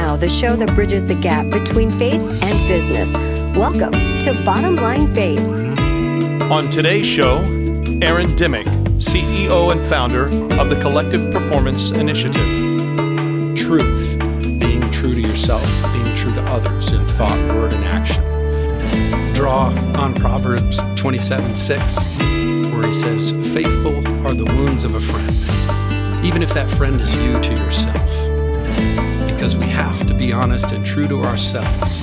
Now, the show that bridges the gap between faith and business. Welcome to Bottom Line Faith. On today's show, Aaron Dimmock, CEO and founder of the Collective Performance Initiative. Truth, being true to yourself, being true to others in thought, word, and action. Draw on Proverbs 27:6, where he says, "Faithful are the wounds of a friend," even if that friend is you to yourself. Because we have to be honest and true to ourselves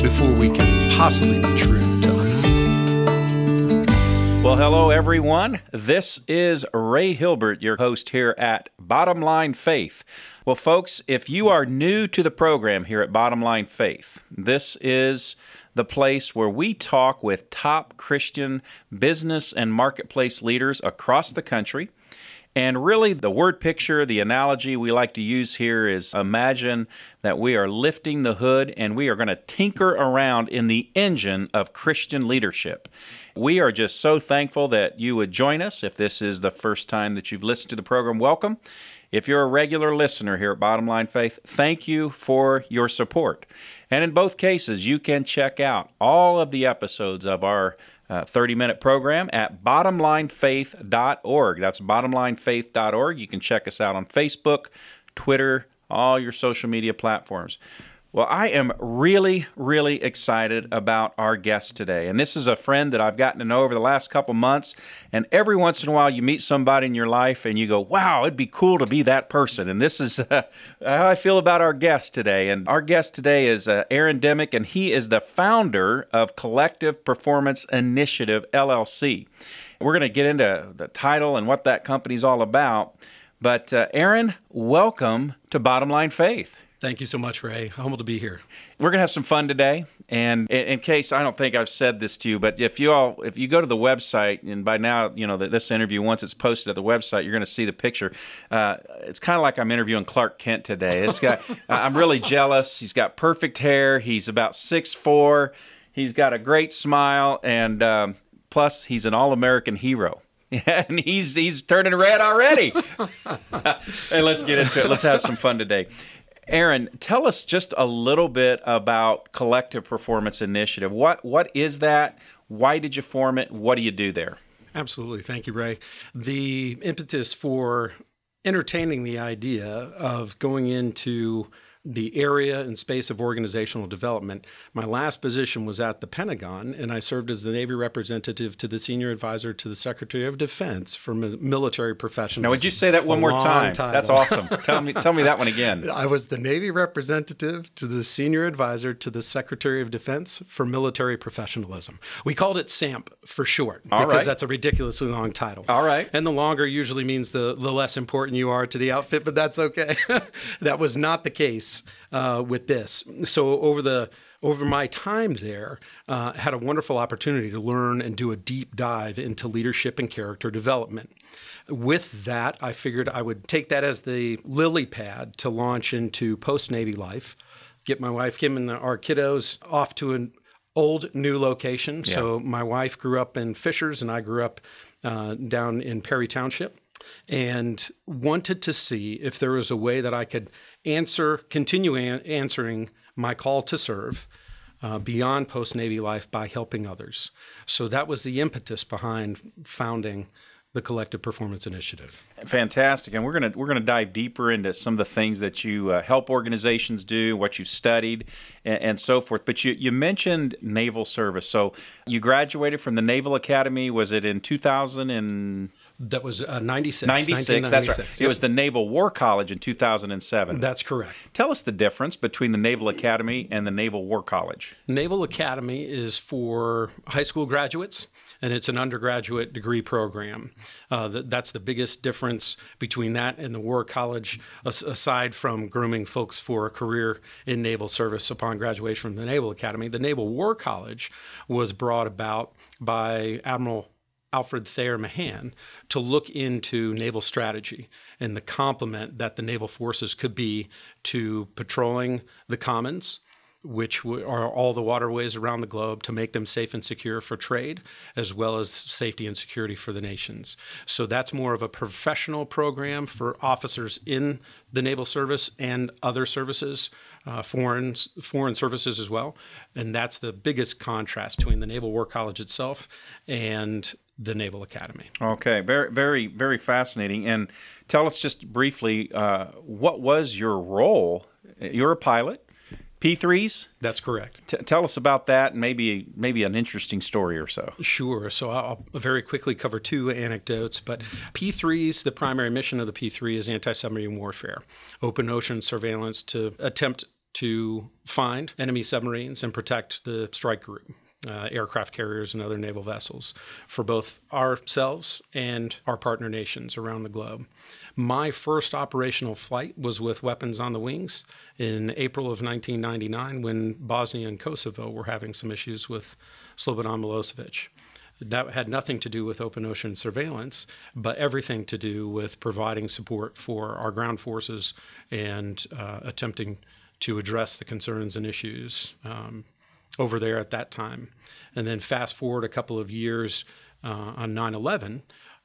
before we can possibly be true to others. Well, hello, everyone. This is Ray Hilbert, your host here at Bottom Line Faith. Well, folks, if you are new to the program here at Bottom Line Faith, this is the place where we talk with top Christian business and marketplace leaders across the country. And really, the word picture, the analogy we like to use here is imagine that we are lifting the hood and we are going to tinker around in the engine of Christian leadership. We are just so thankful that you would join us. If this is the first time that you've listened to the program, welcome. If you're a regular listener here at Bottom Line Faith, thank you for your support. And in both cases, you can check out all of the episodes of our 30-minute program at bottomlinefaith.org. That's bottomlinefaith.org. You can check us out on Facebook, Twitter, all your social media platforms. Well, I am really, really excited about our guest today. And this is a friend that I've gotten to know over the last couple months. And every once in a while, you meet somebody in your life and you go, wow, it'd be cool to be that person. And this is how I feel about our guest today. And our guest today is Aaron Dimmock, and he is the founder of Collective Performance Initiative, LLC. We're going to get into the title and what that company's all about. But Aaron, welcome to Bottom Line Faith. Thank you so much, Ray. Humbled to be here. We're going to have some fun today. And in case, I don't think I've said this to you, but if you go to the website, and by now, you know, this interview, once it's posted at the website, you're going to see the picture. It's kind of like I'm interviewing Clark Kent today. This guy, I'm really jealous. He's got perfect hair. He's about 6'4". He's got a great smile. And plus, he's an all-American hero. And he's turning red already. And let's get into it. Let's have some fun today. Aaron, tell us just a little bit about Collective Performance Initiative. What is that? Why did you form it? What do you do there? Absolutely. Thank you, Ray. The impetus for entertaining the idea of going into the area and space of organizational development, my last position was at the Pentagon, and I served as the Navy representative to the senior advisor to the Secretary of Defense for military professionals. Now, would you say that one more time? That's awesome. Tell me that one again. I was the Navy representative to the senior advisor to the Secretary of Defense for military professionalism. We called it SAMP for short, because that's a ridiculously long title. All right. And the longer usually means the less important you are to the outfit, but that's okay. That was not the case with this. So over my time there, had a wonderful opportunity to learn and do a deep dive into leadership and character development. With that, I figured I would take that as the lily pad to launch into post-Navy life, get my wife, Kim, and our kiddos off to an old new location. Yeah. So my wife grew up in Fishers, and I grew up down in Perry Township, and wanted to see if there was a way that I could continue answering my call to serve beyond post-Navy life by helping others. So that was the impetus behind founding the Collective Performance Initiative. Fantastic. And we're gonna dive deeper into some of the things that you help organizations do, what you studied, and so forth. But you mentioned naval service. So you graduated from the Naval Academy. Was it in 2000? That was 96. 96, that's right. Yep. It was the Naval War College in 2007. That's correct. Tell us the difference between the Naval Academy and the Naval War College. Naval Academy is for high school graduates, and it's an undergraduate degree program. That's the biggest difference between that and the War College, aside from grooming folks for a career in naval service upon graduation from the Naval Academy. The Naval War College was brought about by Admiral Alfred Thayer Mahan to look into naval strategy and the complement that the naval forces could be to patrolling the commons, which are all the waterways around the globe, to make them safe and secure for trade, as well as safety and security for the nations. So that's more of a professional program for officers in the naval service and other services, foreign services as well. And that's the biggest contrast between the Naval War College itself and the Naval Academy. Okay, very, very, very fascinating. And tell us just briefly, what was your role? You're a pilot. P3s? That's correct. Tell us about that, and maybe an interesting story or so. Sure. So I'll very quickly cover two anecdotes, but P3s, the primary mission of the P3 is anti-submarine warfare, open ocean surveillance to attempt to find enemy submarines and protect the strike group, aircraft carriers and other naval vessels, for both ourselves and our partner nations around the globe. My first operational flight was with Weapons on the Wings in April of 1999 when Bosnia and Kosovo were having some issues with Slobodan Milosevic. That had nothing to do with open ocean surveillance, but everything to do with providing support for our ground forces and attempting to address the concerns and issues over there at that time. And then fast forward a couple of years on 9/11,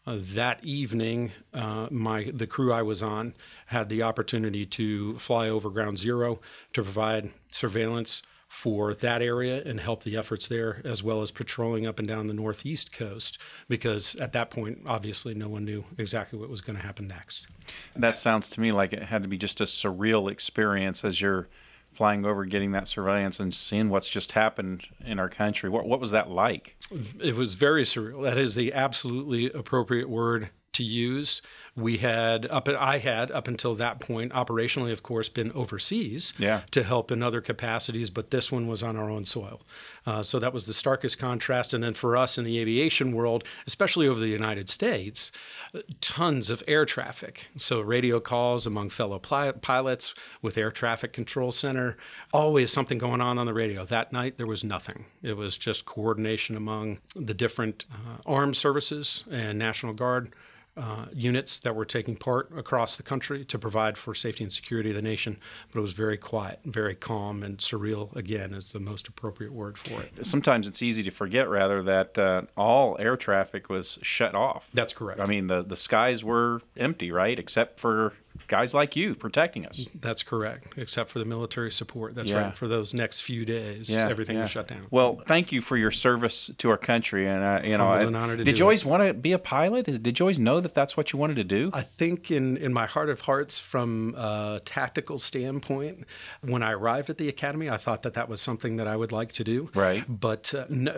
that evening, the crew I was on had the opportunity to fly over Ground Zero to provide surveillance for that area and help the efforts there, as well as patrolling up and down the northeast coast, because at that point, obviously, no one knew exactly what was going to happen next. That sounds to me like it had to be just a surreal experience as you're flying over, getting that surveillance and seeing what's just happened in our country. What was that like? It was very surreal. That is the absolutely appropriate word to use. I had up until that point, operationally, of course, been overseas to help in other capacities, but this one was on our own soil. So that was the starkest contrast. And then for us in the aviation world, especially over the United States, tons of air traffic. So radio calls among fellow pilots with Air Traffic Control Center, always something going on the radio. That night, there was nothing. It was just coordination among the different armed services and National Guard units that were taking part across the country to provide for safety and security of the nation. But it was very quiet, very calm, and surreal, again, is the most appropriate word for it. Sometimes it's easy to forget, rather, that all air traffic was shut off. That's correct. I mean, the skies were empty, right, except for guys like you protecting us. That's correct, except for the military support. That's right. For those next few days, everything was shut down. Well, thank you for your service to our country. And an honor to did you always want to be a pilot? Did you always know that that's what you wanted to do? I think in my heart of hearts, from a tactical standpoint, when I arrived at the academy, I thought that was something that I would like to do. Right. But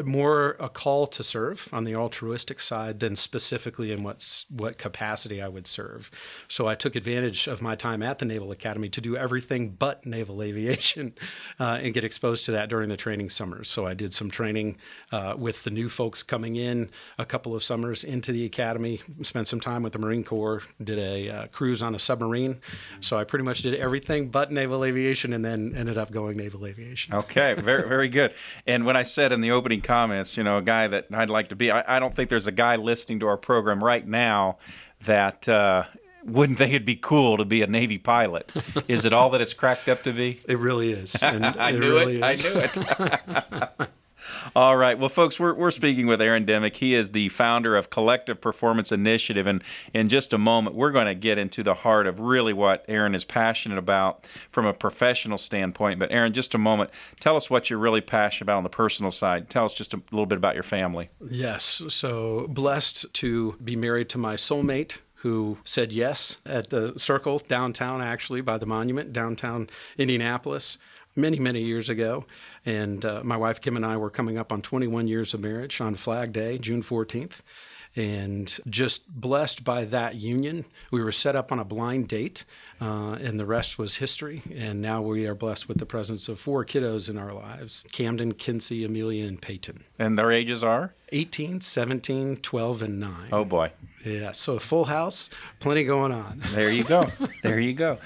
more a call to serve on the altruistic side than specifically in what capacity I would serve. So I took advantage of my time at the Naval Academy to do everything but naval aviation and get exposed to that during the training summers. So I did some training with the new folks coming in a couple of summers into the academy, spent some time with the Marine Corps, did a cruise on a submarine. So I pretty much did everything but naval aviation and then ended up going naval aviation. Okay, very, very good. And when I said in the opening comments, a guy that I'd like to be, I don't think there's a guy listening to our program right now that wouldn't think it'd be cool to be a Navy pilot. Is it all that it's cracked up to be? It really is. And I knew it. All right. Well, folks, we're speaking with Aaron Dimmock. He is the founder of Collective Performance Initiative. And in just a moment, we're going to get into the heart of really what Aaron is passionate about from a professional standpoint. But Aaron, just a moment, tell us what you're really passionate about on the personal side. Tell us just a little bit about your family. Yes. So blessed to be married to my soulmate, who said yes at the Circle downtown, actually, by the monument, downtown Indianapolis, many, many years ago. And my wife, Kim, and I were coming up on 21 years of marriage on Flag Day, June 14th. And just blessed by that union. We were set up on a blind date, and the rest was history. And now we are blessed with the presence of 4 kiddos in our lives: Camden, Kinsey, Amelia, and Peyton. And their ages are? 18, 17, 12, and 9. Oh, boy. Yeah, so a full house, plenty going on. There you go. There you go.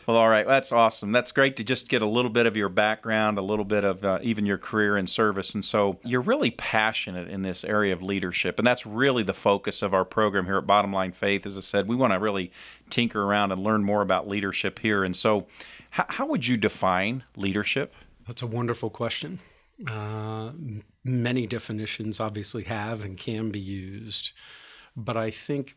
Well, all right. That's awesome. That's great to just get a little bit of your background, a little bit of even your career in service. And so you're really passionate in this area of leadership. And that's really the focus of our program here at Bottom Line Faith. As I said, we want to really tinker around and learn more about leadership here. And so how would you define leadership? That's a wonderful question. Many definitions obviously have and can be used. But I think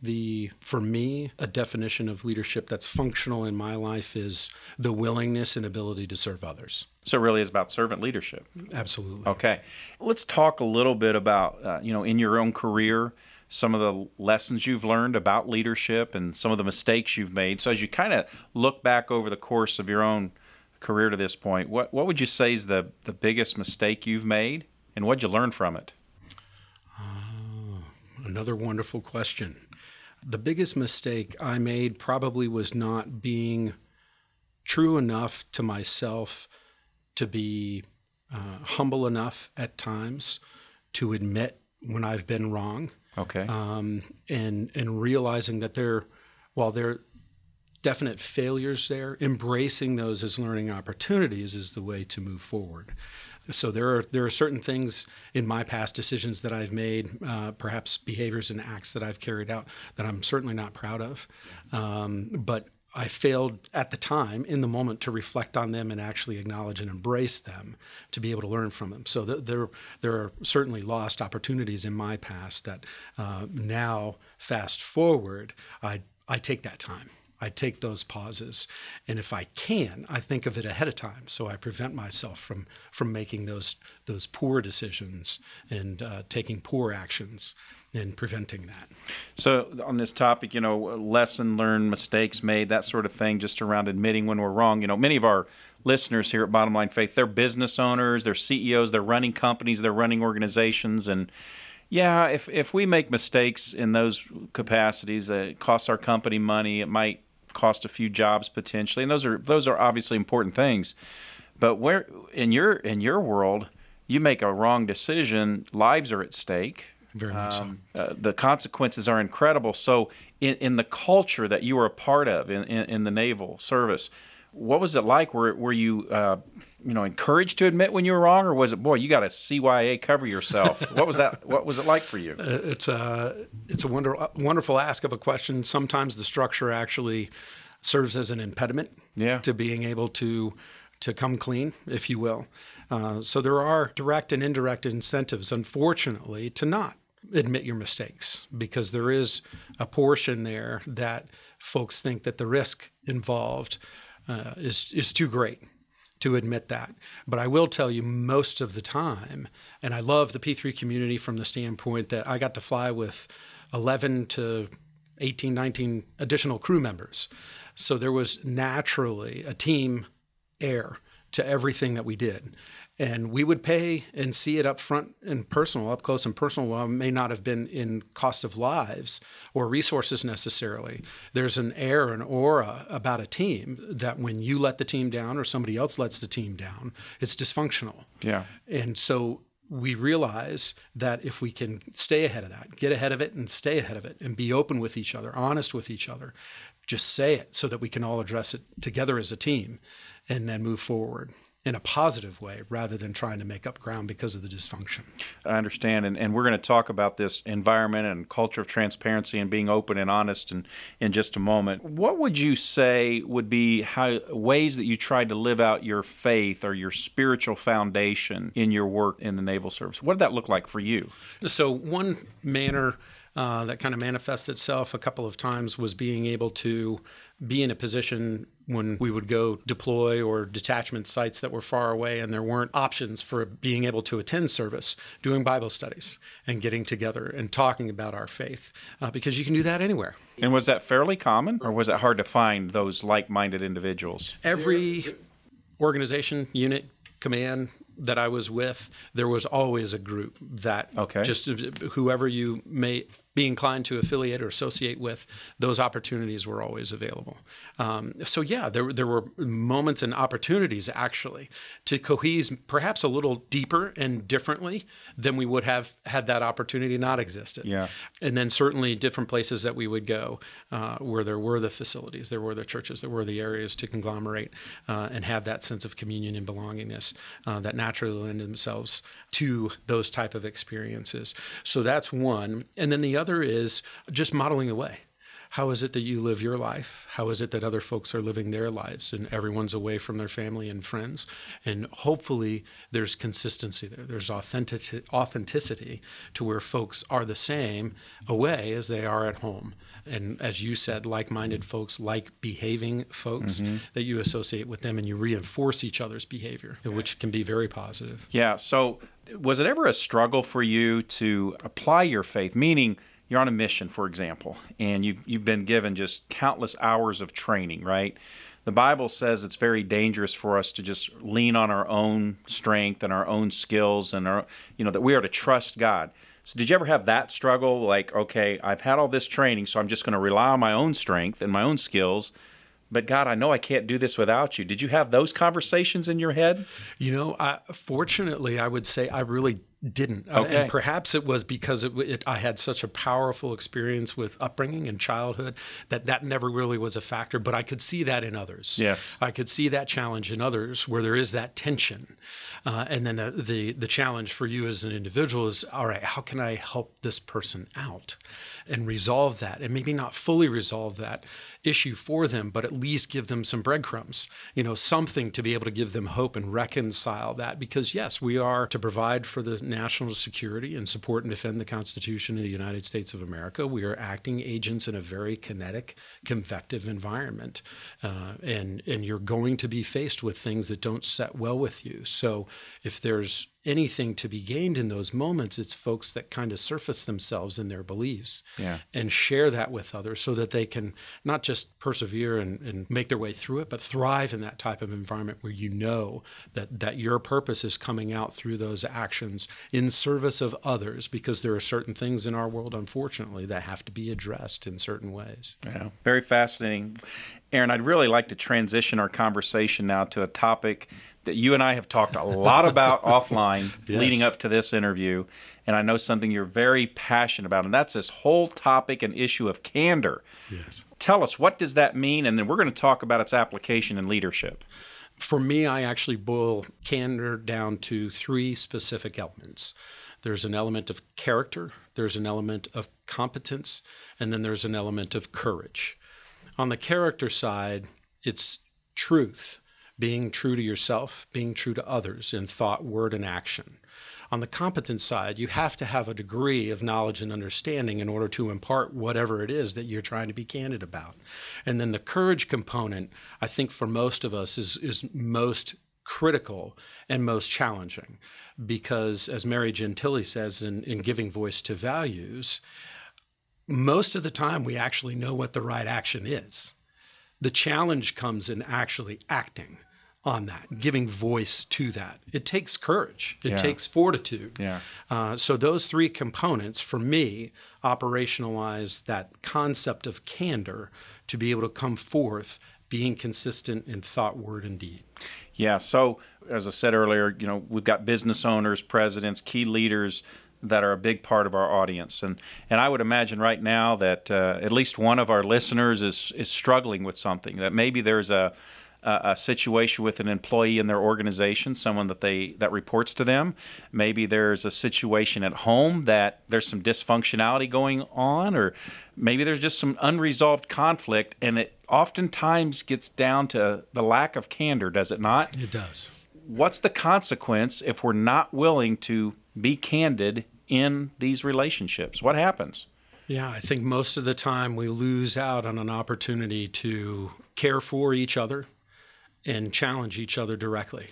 for me, a definition of leadership that's functional in my life is the willingness and ability to serve others. So it really is about servant leadership. Absolutely. Okay. Let's talk a little bit about, in your own career, some of the lessons you've learned about leadership and some of the mistakes you've made. So as you kind of look back over the course of your own career to this point, what would you say is the biggest mistake you've made, and what'd you learn from it? Another wonderful question. The biggest mistake I made probably was not being true enough to myself to be humble enough at times to admit when I've been wrong. Okay. And realizing that while there are definite failures there, embracing those as learning opportunities is the way to move forward. So there are certain things in my past decisions that I've made, perhaps behaviors and acts that I've carried out that I'm certainly not proud of. But I failed at the time, in the moment, to reflect on them and actually acknowledge and embrace them to be able to learn from them. So there are certainly lost opportunities in my past that now, fast forward, I take that time. I take those pauses, and if I can, I think of it ahead of time, so I prevent myself from making those poor decisions and taking poor actions and preventing that. So on this topic, lesson learned, mistakes made, that sort of thing, just around admitting when we're wrong. Many of our listeners here at Bottom Line Faith, they're business owners, they're CEOs, they're running companies, they're running organizations, and yeah, if we make mistakes in those capacities, it costs our company money, it might cost a few jobs potentially, and those are obviously important things. But where in your world, you make a wrong decision, lives are at stake. Very much so. The consequences are incredible. So in the culture that you were a part of in the naval service, what was it like? Were you encouraged to admit when you were wrong, or was it, boy, you got to CYA cover yourself? What was that? What was it like for you? It's a wonderful ask of a question. Sometimes the structure actually serves as an impediment to being able to come clean, if you will. So there are direct and indirect incentives, unfortunately, to not admit your mistakes, because there is a portion there that folks think that the risk involved is too great to admit that. But I will tell you, most of the time, and I love the P3 community from the standpoint that I got to fly with 11 to 18, 19 additional crew members. So there was naturally a team air to everything that we did. And we would pay and see it up front and personal, up close and personal, while it may not have been in cost of lives or resources necessarily. There's an air, an aura about a team that when you let the team down or somebody else lets the team down, it's dysfunctional. Yeah. And so we realize that if we can stay ahead of that, get ahead of it and stay ahead of it and be open with each other, honest with each other, just say it so that we can all address it together as a team and then move forward in a positive way rather than trying to make up ground because of the dysfunction. I understand, and we're going to talk about this environment and culture of transparency and being open and honest in just a moment. What would you say would be ways that you tried to live out your faith or your spiritual foundation in your work in the Naval Service? What did that look like for you? So one manner that kind of manifested itself a couple of times was being able to be in a position when we would go deploy or detachment sites that were far away and there weren't options for being able to attend service, doing Bible studies and getting together and talking about our faith, because you can do that anywhere. And was that fairly common, or was it hard to find those like-minded individuals? Every organization, unit, command that I was with, there was always a group that just whoever you may be inclined to affiliate or associate with, those opportunities were always available. So yeah, there were moments and opportunities actually to cohese perhaps a little deeper and differently than we would have had that opportunity not existed. Yeah. And then certainly different places that we would go where there were the facilities, there were the churches, there were the areas to conglomerate and have that sense of communion and belongingness that naturally lend themselves to those type of experiences. So that's one. And then the other is just modeling the way. how is it that you live your life? How is it that other folks are living their lives and everyone's away from their family and friends? And hopefully there's consistency there. There's authenticity to where folks are the same away as they are at home. And as you said, like-minded folks, like behaving folks, that you associate with them and you reinforce each other's behavior, which can be very positive. Yeah. So was it ever a struggle for you to apply your faith? Meaning you're on a mission, for example, and you've been given just countless hours of training, right? The Bible says it's very dangerous for us to just lean on our own strength and our own skills and that we are to trust God. So did you ever have that struggle? Like, okay, I've had all this training, so I'm just going to rely on my own strength and my own skills. But God, I know I can't do this without you. Did you have those conversations in your head? Fortunately, I would say I really didn't. Okay. And perhaps it was because I had such a powerful experience with upbringing and childhood that never really was a factor. But I could see that in others. Yes. I could see that challenge in others where there is that tension. And then the challenge for you as an individual is, all right, how can I help this person out and resolve that? And maybe not fully resolve that issue for them, but at least give them some breadcrumbs, something to be able to give them hope and reconcile that. Because yes, we are to provide for the national security and support and defend the Constitution of the United States of America. We are acting agents in a very kinetic, convective environment. And you're going to be faced with things that don't set well with you. So if there's anything to be gained in those moments, it's folks that kind of surface themselves in their beliefs and share that with others so that they can not just persevere and make their way through it, but thrive in that type of environment where you know that your purpose is coming out through those actions in service of others, because there are certain things in our world, unfortunately, that have to be addressed in certain ways. Yeah, very fascinating. Aaron, I'd really like to transition our conversation now to a topic that you and I have talked a lot about offline leading up to this interview, and I know something you're very passionate about, and that's this whole topic and issue of candor. Yes. Tell us, what does that mean? And then we're going to talk about its application in leadership. For me, I actually boil candor down to three specific elements. There's an element of character, there's an element of competence, and then there's an element of courage. On the character side, it's truth, being true to yourself, being true to others in thought, word, and action. On the competence side, you have to have a degree of knowledge and understanding in order to impart whatever it is that you're trying to be candid about. And then the courage component, I think for most of us, is most critical and most challenging, because as Mary Gentile says in Giving Voice to Values, most of the time we actually know what the right action is. The challenge comes in actually acting on that, giving voice to that. It takes courage. It takes fortitude. So those three components, for me, operationalize that concept of candor to be able to come forth being consistent in thought, word, and deed. Yeah, so as I said earlier, we've got business owners, presidents, key leaders that are a big part of our audience. And I would imagine right now that at least one of our listeners is struggling with something, that maybe there's a situation with an employee in their organization, someone that reports to them. Maybe there's a situation at home that there's some dysfunctionality going on, or maybe there's just some unresolved conflict, and it oftentimes gets down to the lack of candor, does it not? It does. What's the consequence if we're not willing to be candid in these relationships? What happens? Yeah, I think most of the time we lose out on an opportunity to care for each other and challenge each other directly.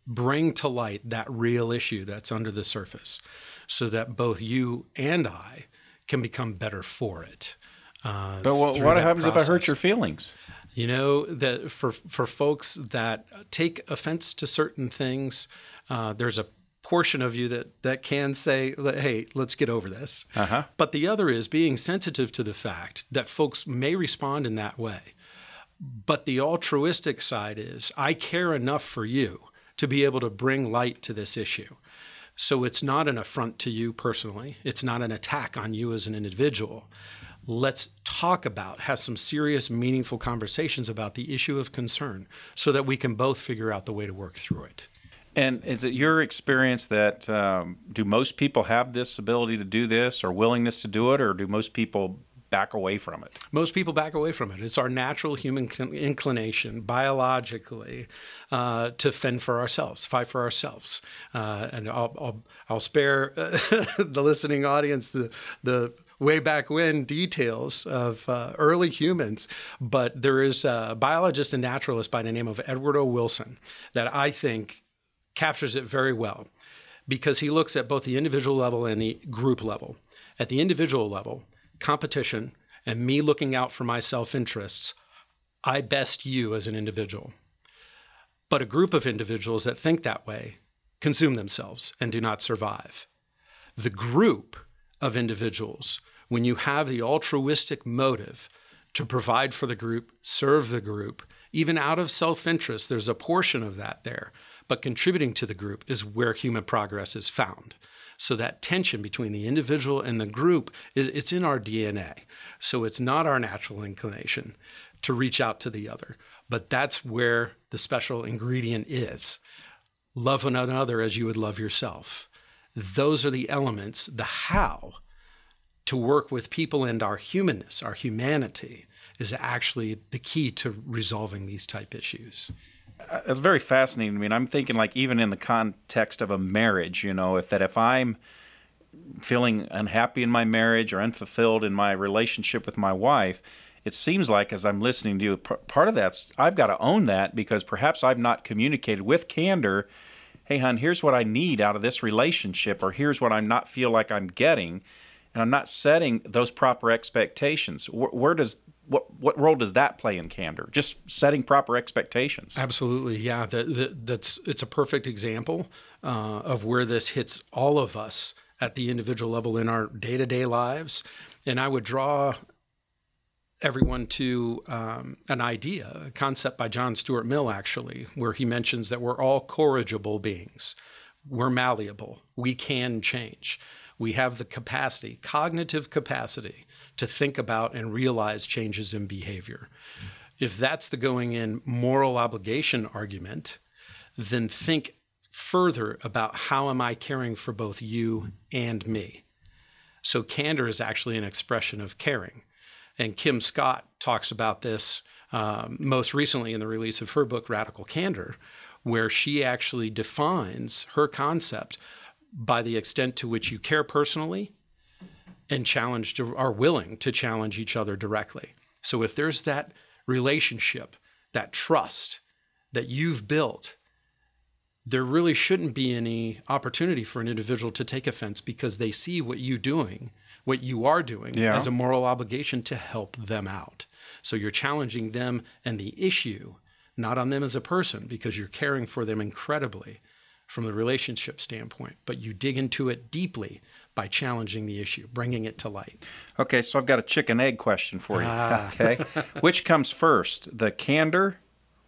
Bring to light that real issue that's under the surface so that both you and I can become better for it. But what happens if I hurt your feelings? That for folks that take offense to certain things, there's a portion of you that can say, hey, let's get over this. But the other is being sensitive to the fact that folks may respond in that way. But the altruistic side is, I care enough for you to be able to bring light to this issue. So it's not an affront to you personally. It's not an attack on you as an individual. Let's have some serious, meaningful conversations about the issue of concern so that we can both figure out the way to work through it. And is it your experience that do most people have this ability to do this or willingness to do it, or do most people back away from it? Most people back away from it. It's our natural human inclination, biologically, to fend for ourselves, fight for ourselves. And I'll spare the listening audience the way back when details of early humans, but there is a biologist and naturalist by the name of Edward O. Wilson that I think captures it very well, because he looks at both the individual level and the group level. At the individual level, competition and me looking out for my self-interests, I best you as an individual. But a group of individuals that think that way consume themselves and do not survive. The group of individuals, when you have the altruistic motive to provide for the group, serve the group, even out of self-interest, there's a portion of that there, but contributing to the group is where human progress is found. So that tension between the individual and the group, it's in our DNA. So it's not our natural inclination to reach out to the other, but that's where the special ingredient is. Love one another as you would love yourself. Those are the elements, the how to work with people, and our humanness, our humanity is actually the key to resolving these type issues. It's very fascinating. I mean, I'm thinking like even in the context of a marriage, if I'm feeling unhappy in my marriage or unfulfilled in my relationship with my wife, it seems like as I'm listening to you, part of that's I've got to own that, because perhaps I've not communicated with candor, hey, hon, here's what I need out of this relationship, or here's what I'm not feel like I'm getting, and I'm not setting those proper expectations. What role does that play in candor? Just setting proper expectations. Absolutely, yeah. It's a perfect example of where this hits all of us at the individual level in our day-to-day lives. And I would draw everyone to an idea, a concept by John Stuart Mill, actually, where he mentions that we're all corrigible beings. We're malleable. We can change. We have the capacity, cognitive capacity, to think about and realize changes in behavior. If that's the going in moral obligation argument, then think further about how am I caring for both you and me? So candor is actually an expression of caring. And Kim Scott talks about this most recently in the release of her book, Radical Candor, where she actually defines her concept by the extent to which you care personally and are willing to challenge each other directly. So if there's that relationship, that trust that you've built, there really shouldn't be any opportunity for an individual to take offense, because they see what you are doing as a moral obligation to help them out. So you're challenging them and the issue, not on them as a person, because you're caring for them incredibly from the relationship standpoint, but you dig into it deeply by challenging the issue, bringing it to light. Okay, so I've got a chicken-egg question for you. Okay, which comes first, the candor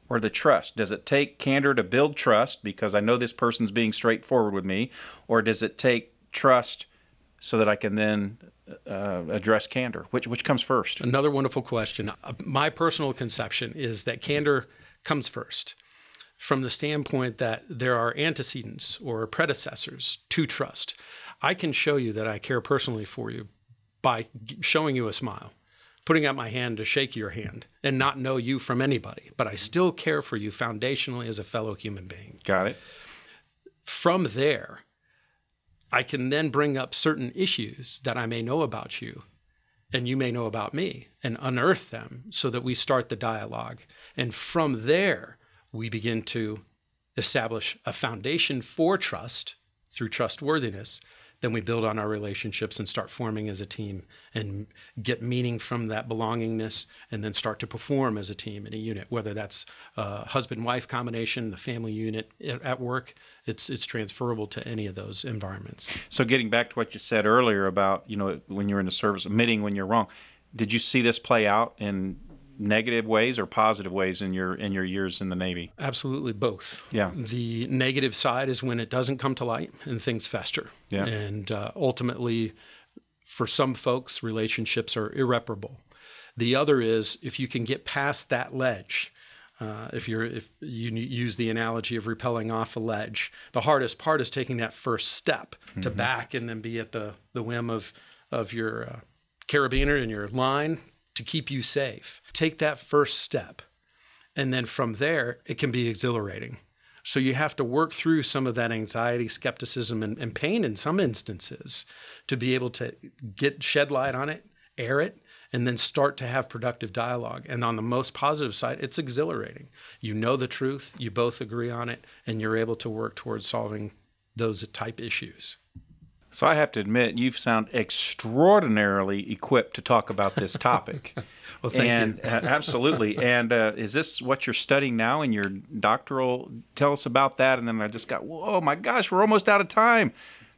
or the trust? Does it take candor to build trust, because I know this person's being straightforward with me, or does it take trust so that I can then address candor? Which comes first? Another wonderful question. My personal conception is that candor comes first, from the standpoint that there are antecedents or predecessors to trust. I can show you that I care personally for you by showing you a smile, putting out my hand to shake your hand, and not know you from anybody, but I still care for you foundationally as a fellow human being. Got it. From there, I can then bring up certain issues that I may know about you and you may know about me, and unearth them so that we start the dialogue. And from there, we begin to establish a foundation for trust through trustworthiness. Then we build on our relationships and start forming as a team and get meaning from that belongingness, and then start to perform as a team in a unit, whether that's a husband-wife combination, the family unit at work. It's transferable to any of those environments. So getting back to what you said earlier about, when you're in the service, admitting when you're wrong, did you see this play out in negative ways or positive ways in your years in the Navy? Absolutely both. Yeah. The negative side is when it doesn't come to light and things fester. Yeah. And ultimately, for some folks, relationships are irreparable. The other is if you can get past that ledge. If you use the analogy of rappelling off a ledge, the hardest part is taking that first step to back and then be at the whim of your carabiner in your line to keep you safe. Take that first step. And then from there, it can be exhilarating. So you have to work through some of that anxiety, skepticism, and pain in some instances to be able to shed light on it, air it, and then start to have productive dialogue. And on the most positive side, it's exhilarating. You know the truth, you both agree on it, and you're able to work towards solving those type issues. So I have to admit, you sound extraordinarily equipped to talk about this topic. Well, thank you. Absolutely. And is this what you're studying now in your doctoral? Tell us about that. And then I just got, whoa, my gosh, we're almost out of time.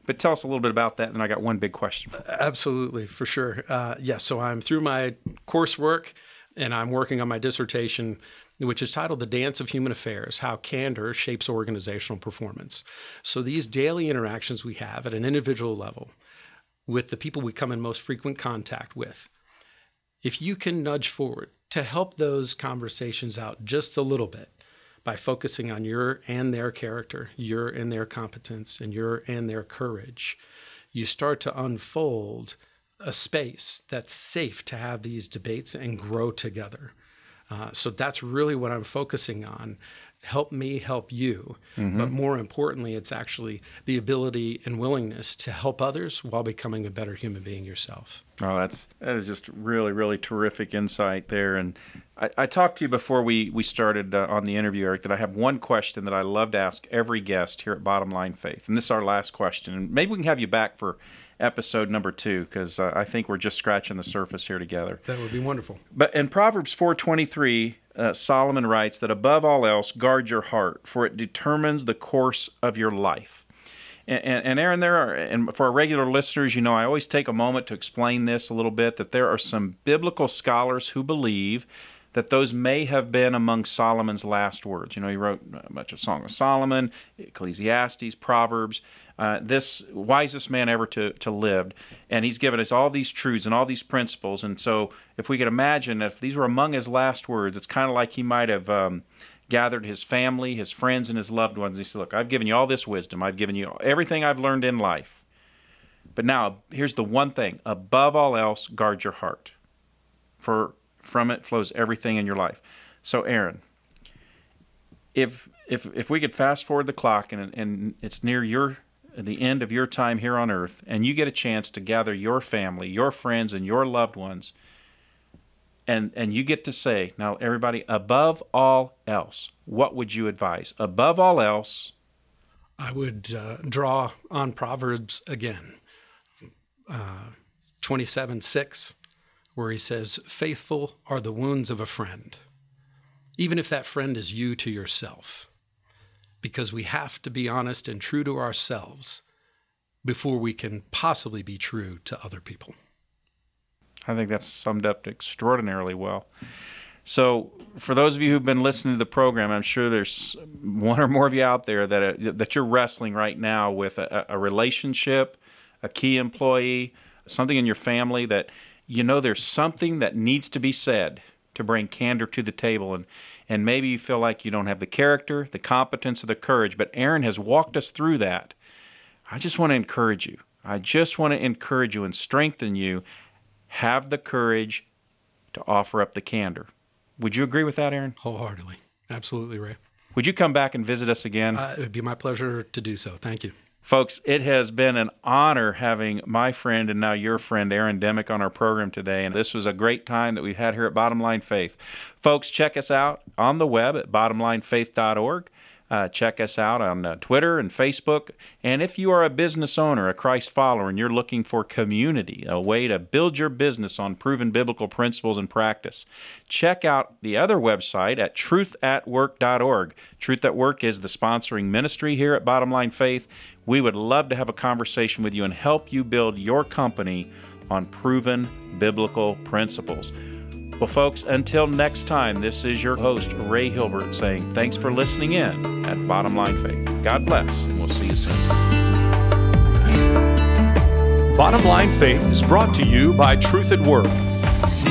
But tell us a little bit about that. And I got one big question. Absolutely, for sure. Yes, so I'm through my coursework, and I'm working on my dissertation, which is titled The Dance of Human Affairs, How Candor Shapes Organizational Performance. So these daily interactions we have at an individual level with the people we come in most frequent contact with, if you can nudge forward to help those conversations out just a little bit by focusing on your and their character, your and their competence, and your and their courage, you start to unfold a space that's safe to have these debates and grow together. So that's really what I'm focusing on. Help me help you. Mm-hmm. But more importantly, it's actually the ability and willingness to help others while becoming a better human being yourself. Oh, that is just really, really terrific insight there. And I talked to you before we started on the interview, Eric, that I have one question that I love to ask every guest here at Bottom Line Faith. And this is our last question. And maybe we can have you back for episode number 2, because I think we're just scratching the surface here together. That would be wonderful. But in Proverbs 4:23, Solomon writes that above all else, guard your heart, for it determines the course of your life. And Aaron, and for our regular listeners, you know, I always take a moment to explain this a little bit, that there are some biblical scholars who believe that those may have been among Solomon's last words. You know, he wrote much of Song of Solomon, Ecclesiastes, Proverbs, this wisest man ever to lived, and he's given us all these truths and all these principles. And so if we could imagine if these were among his last words, it's kind of like he might have gathered his family, his friends, and his loved ones. He said, look, I've given you all this wisdom. I've given you everything I've learned in life. But now, here's the one thing. Above all else, guard your heart, for from it flows everything in your life. So, Aaron, if we could fast forward the clock and it's near the end of your time here on earth, and you get a chance to gather your family, your friends, and your loved ones, and you get to say, now everybody, above all else, what would you advise? Above all else, I would draw on Proverbs again, 27:6, where he says, faithful are the wounds of a friend, even if that friend is you to yourself, because we have to be honest and true to ourselves before we can possibly be true to other people. I think that's summed up extraordinarily well. So for those of you who've been listening to the program, I'm sure there's one or more of you out there that you're wrestling right now with a relationship, a key employee, something in your family that you know there's something that needs to be said to bring candor to the table. And maybe you feel like you don't have the character, the competence, or the courage, but Aaron has walked us through that. I just want to encourage you. I just want to encourage you and strengthen you. Have the courage to offer up the candor. Would you agree with that, Aaron? Wholeheartedly. Absolutely, Ray. Would you come back and visit us again? It would be my pleasure to do so. Thank you. Folks, it has been an honor having my friend and now your friend, Aaron Dimmock, on our program today. And this was a great time that we've had here at Bottom Line Faith. Folks, check us out on the web at bottomlinefaith.org. Check us out on Twitter and Facebook. And if you are a business owner, a Christ follower, and you're looking for community, a way to build your business on proven biblical principles and practice, check out the other website at truthatwork.org. Truth at Work is the sponsoring ministry here at Bottom Line Faith. We would love to have a conversation with you and help you build your company on proven biblical principles. Well, folks, until next time, this is your host, Ray Hilbert, saying thanks for listening in at Bottom Line Faith. God bless, and we'll see you soon. Bottom Line Faith is brought to you by Truth at Work.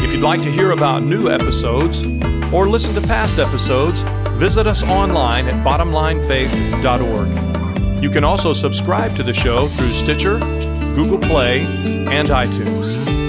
If you'd like to hear about new episodes or listen to past episodes, visit us online at bottomlinefaith.org. You can also subscribe to the show through Stitcher, Google Play, and iTunes.